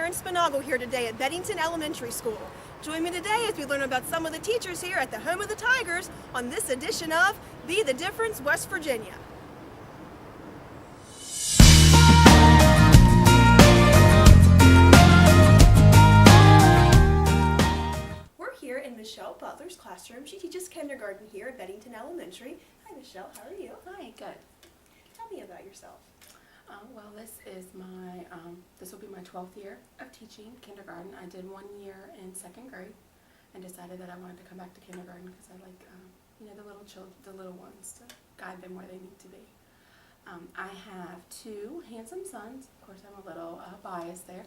Karen Spinagle here today at Bedington Elementary School. Join me today as we learn about some of the teachers here at the home of the Tigers on this edition of Be the Difference, West Virginia. We're here in Michelle Butler's classroom. She teaches kindergarten here at Bedington Elementary. Hi Michelle, how are you? Hi, good. Tell me about yourself. Well, this will be my 12th year of teaching kindergarten. I did 1 year in second grade and decided that I wanted to come back to kindergarten because I like, the little ones, to guide them where they need to be. I have 2 handsome sons. Of course, I'm a little biased there.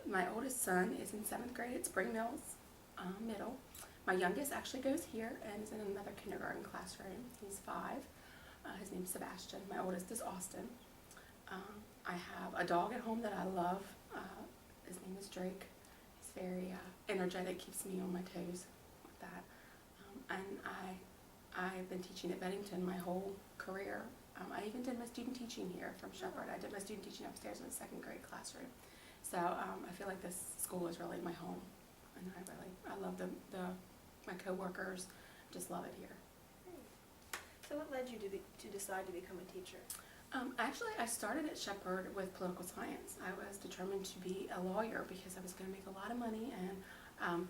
My oldest son is in 7th grade at Spring Mills Middle. My youngest actually goes here and is in another kindergarten classroom. He's 5. His name's Sebastian. My oldest is Austin. I have a dog at home that I love. His name is Drake. He's very energetic, keeps me on my toes with that. And I've been teaching at Bedington my whole career. I even did my student teaching here from Shepherd. I did my student teaching upstairs in the 2nd grade classroom. So I feel like this school is really my home, and I love my coworkers. Just love it here. So what led you to decide to become a teacher? Actually, I started at Shepherd with political science. I was determined to be a lawyer because I was going to make a lot of money, and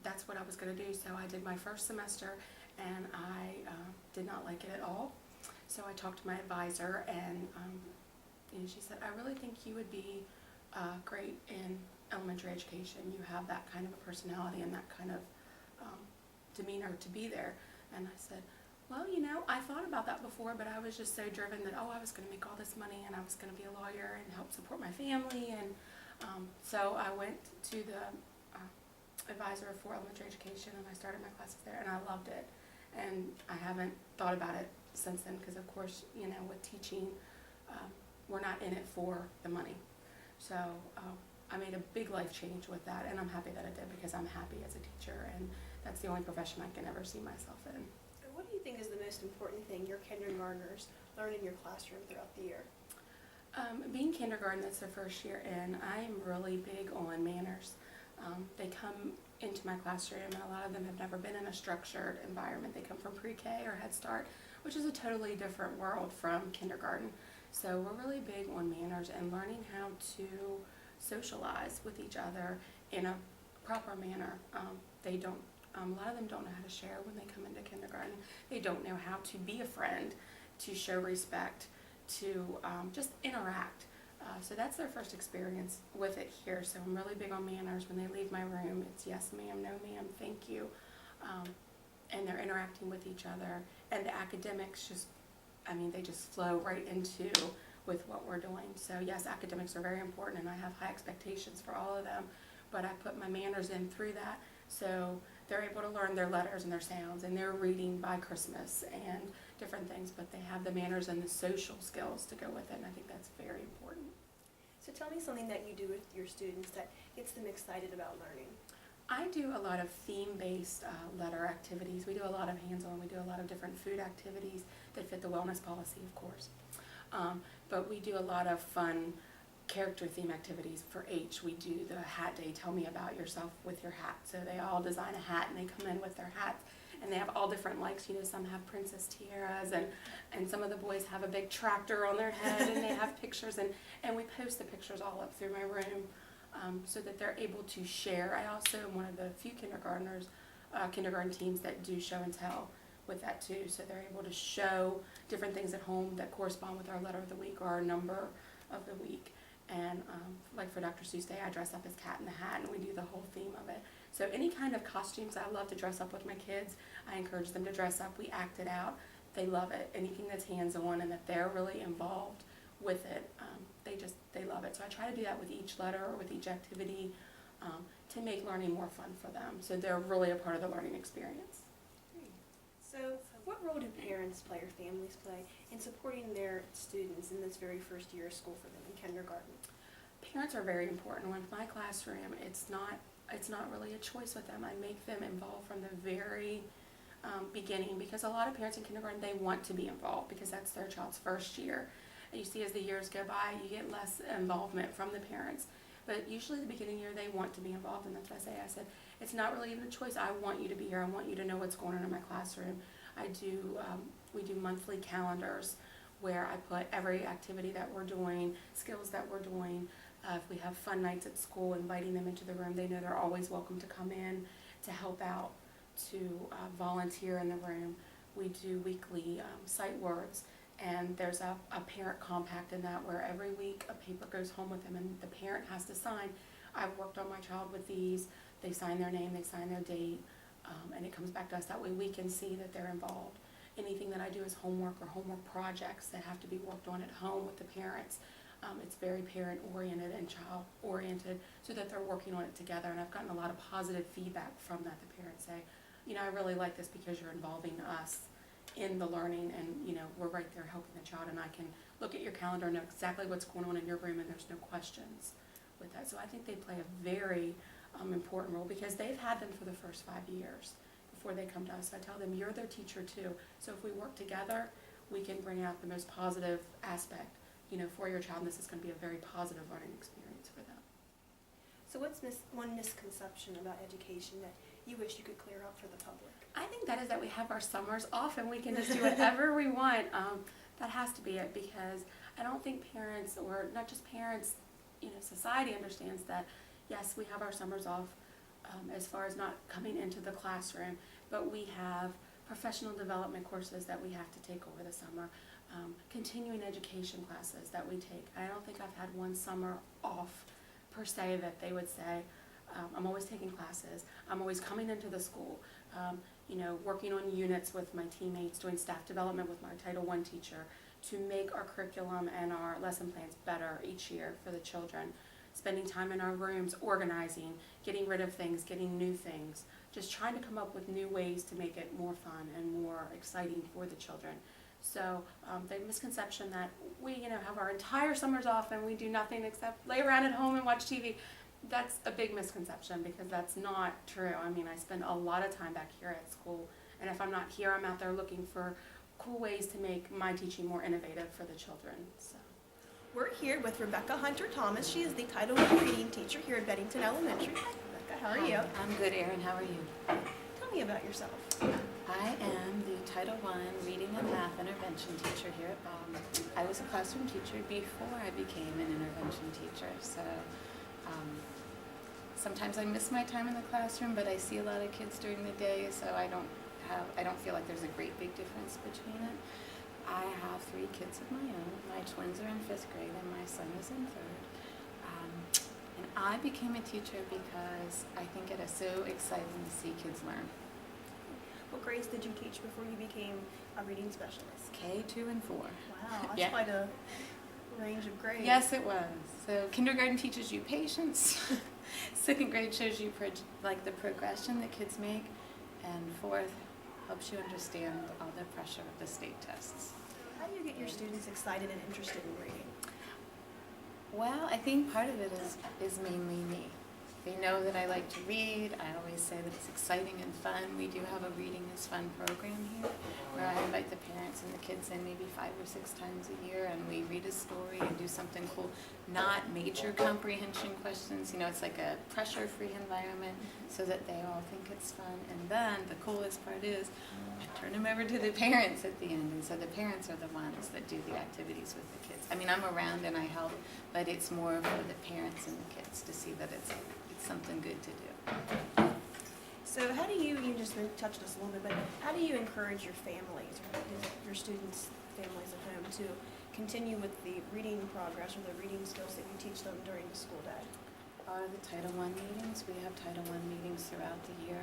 that's what I was going to do. So I did my first semester, and I did not like it at all. So I talked to my advisor, and she said, I really think you would be great in elementary education. You have that kind of a personality and that kind of demeanor to be there. And I said, well, I thought about that before, but I was just so driven that, I was going to make all this money and I was going to be a lawyer and help support my family. And so I went to the advisor for elementary education, and I started my classes there, and I loved it. And I haven't thought about it since then because, of course, with teaching, we're not in it for the money. So I made a big life change with that, and I'm happy that I did because I'm happy as a teacher, and that's the only profession I can ever see myself in. What do you think is the most important thing your kindergartners learn in your classroom throughout the year? Being kindergarten, that's their first year in, I'm really big on manners. They come into my classroom, and a lot of them have never been in a structured environment. They come from pre-K or Head Start, which is a totally different world from kindergarten. So we're really big on manners and learning how to socialize with each other in a proper manner. A lot of them don't know how to share when they come into kindergarten. They don't know how to be a friend, to show respect, to just interact. So that's their first experience with it here. So I'm really big on manners. When they leave my room, it's yes ma'am, no ma'am, thank you. And they're interacting with each other. And the academics they just flow right into with what we're doing. So yes, academics are very important, and I have high expectations for all of them, but I put my manners in through that, so they're able to learn their letters and their sounds, and they're reading by Christmas and different things, but they have the manners and the social skills to go with it, and I think that's very important. So tell me something that you do with your students that gets them excited about learning. I do a lot of theme-based letter activities. We do a lot of hands-on. We do a lot of different food activities that fit the wellness policy, of course. But we do a lot of fun character theme activities for H. We do the hat day, tell me about yourself with your hat. So they all design a hat, and they come in with their hats, and they have all different likes. Some have princess tiaras, and some of the boys have a big tractor on their head, and they have pictures, and we post the pictures all up through my room. So that they're able to share. I also am one of the few kindergarten teams that do show and tell with that too. So they're able to show different things at home that correspond with our letter of the week or our number of the week. And like for Dr. Seuss Day, I dress up as Cat in the Hat, and we do the whole theme of it. So any kind of costumes, I love to dress up with my kids. I encourage them to dress up. We act it out. They love it. Anything that's hands-on and that they're really involved with it, they love it. So I try to do that with each letter or with each activity to make learning more fun for them. So they're really a part of the learning experience. So what role do parents play or families play in supporting their students in this very first year of school for them in kindergarten? Parents are very important. With my classroom, it's not really a choice with them. I make them involved from the very beginning, because a lot of parents in kindergarten, they want to be involved because that's their child's first year. You see as the years go by, you get less involvement from the parents. But usually the beginning year, they want to be involved, and that's what I said, it's not really even a choice. I want you to be here. I want you to know what's going on in my classroom. We do monthly calendars where I put every activity that we're doing, skills that we're doing. If we have fun nights at school, inviting them into the room, they know they're always welcome to come in, to help out, to volunteer in the room. We do weekly sight words, and there's a parent compact in that where every week a paper goes home with them and the parent has to sign, I've worked on my child with these, they sign their name, they sign their date, and it comes back to us. That way we can see that they're involved. Anything that I do is homework or homework projects that have to be worked on at home with the parents. It's very parent-oriented and child-oriented so that they're working on it together, and I've gotten a lot of positive feedback from that. The parents say, I really like this because you're involving us in the learning, and we're right there helping the child, and I can look at your calendar and know exactly what's going on in your room, and there's no questions with that. So I think they play a very important role because they've had them for the first 5 years before they come to us. I tell them, you're their teacher too, so if we work together, we can bring out the most positive aspect for your child, and this is going to be a very positive learning experience for them. So what's one misconception about education that you wish you could clear up for the public? I think that is that we have our summers off and we can just do whatever we want. That has to be it, because I don't think parents, or not just parents, society understands that, yes, we have our summers off as far as not coming into the classroom, but we have professional development courses that we have to take over the summer, continuing education classes that we take. I don't think I've had one summer off per se that they would say, I'm always taking classes, I'm always coming into the school, working on units with my teammates, doing staff development with my Title I teacher to make our curriculum and our lesson plans better each year for the children, spending time in our rooms, organizing, getting rid of things, getting new things, just trying to come up with new ways to make it more fun and more exciting for the children. So the misconception that we have our entire summers off and we do nothing except lay around at home and watch TV, that's a big misconception, because that's not true. I spend a lot of time back here at school, and if I'm not here, I'm out there looking for cool ways to make my teaching more innovative for the children. So. We're here with Rebecca Hunter-Thomas. She is the Title I reading teacher here at Bedington Elementary. Hi, Rebecca. How are you? I'm good, Erin. How are you? Tell me about yourself. I am the Title I Reading and Math Intervention teacher here at Bond. I was a classroom teacher before I became an intervention teacher, so sometimes I miss my time in the classroom, but I see a lot of kids during the day, so I don't feel like there's a great big difference between it. I have 3 kids of my own. My twins are in 5th grade and my son is in 3rd. And I became a teacher because I think it is so exciting to see kids learn. What grades did you teach before you became a reading specialist? K, 2, and 4. Wow, that's Yeah. quite a range of grades. Yes, it was. So kindergarten teaches you patience. 2nd grade shows you the progression that kids make, and 4th helps you understand all the pressure of the state tests. How do you get your students excited and interested in reading? Well, I think part of it is mainly me. They know that I like to read. I always say that it's exciting and fun. We do have a Reading is Fun program here where I invite the parents and the kids in maybe 5 or 6 times a year, and we read a story and do something cool. Not major comprehension questions. It's like a pressure-free environment so that they all think it's fun. And then the coolest part is I turn them over to the parents at the end, and so the parents are the ones that do the activities with the kids. I'm around and I help, but it's more for the parents and the kids to see that it's something good to do. So how do you just touched us a little bit, but how do you encourage your families, or your students' families at home, to continue with the reading progress or the reading skills that you teach them during the school day? The Title I meetings. We have Title I meetings throughout the year.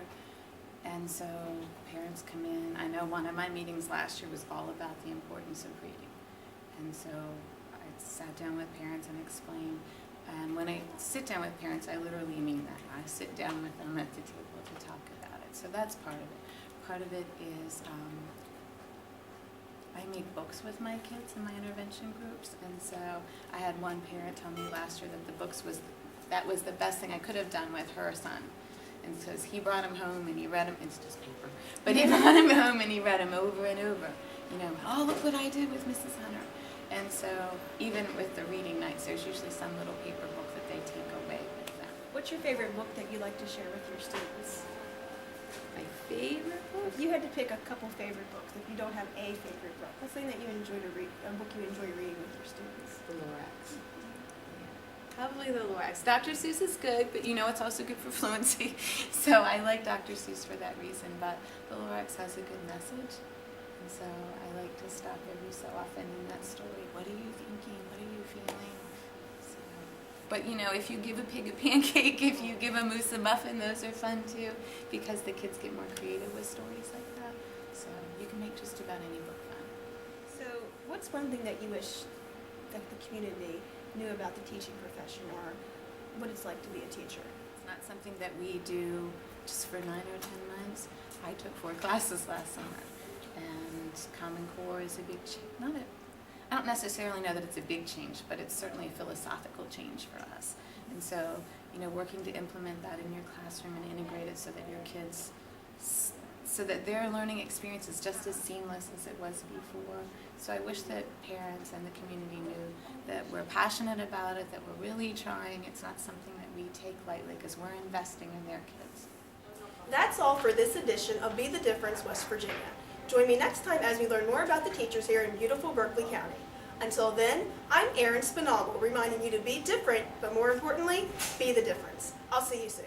And so parents come in. I know one of my meetings last year was all about the importance of reading. And so I sat down with parents and explained. And when I sit down with parents, I literally mean that. I sit down with them at the table to talk about it. So that's part of it. Part of it is I make books with my kids in my intervention groups. And so I had one parent tell me last year that the books was the best thing I could have done with her son. And so he brought him home and he read them. It's just paper. But he brought him home and he read them over and over. Oh, look what I did with Mrs. Hunter. And so even with the reading nights, there's usually some little paper book that they take away with them. What's your favorite book that you like to share with your students? My favorite book? If you had to pick a couple favorite books, if you don't have a favorite book, what's something that you enjoy to read, a book you enjoy reading with your students? The Lorax. Probably the Lorax. Dr. Seuss is good, but you know it's also good for fluency. So I like Dr. Seuss for that reason, but the Lorax has a good message. And so I like to stop every so often in that story. What are you thinking? What are you feeling? So, but you know, if you give a pig a pancake, if you give a moose a muffin, those are fun too, because the kids get more creative with stories like that. So you can make just about any book fun. So what's one thing that you wish that the community knew about the teaching profession, or what it's like to be a teacher? It's not something that we do just for 9 or 10 months. I took 4 classes last summer, and Common Core is a big change. I don't necessarily know that it's a big change, but it's certainly a philosophical change for us. And so, you know, working to implement that in your classroom and integrate it so that your kids, so that their learning experience is just as seamless as it was before. So I wish that parents and the community knew that we're passionate about it, that we're really trying. It's not something that we take lightly because we're investing in their kids. That's all for this edition of Be the Difference West Virginia. Join me next time as we learn more about the teachers here in beautiful Berkeley County. Until then, I'm Erin Spinagle, reminding you to be different, but more importantly, be the difference. I'll see you soon.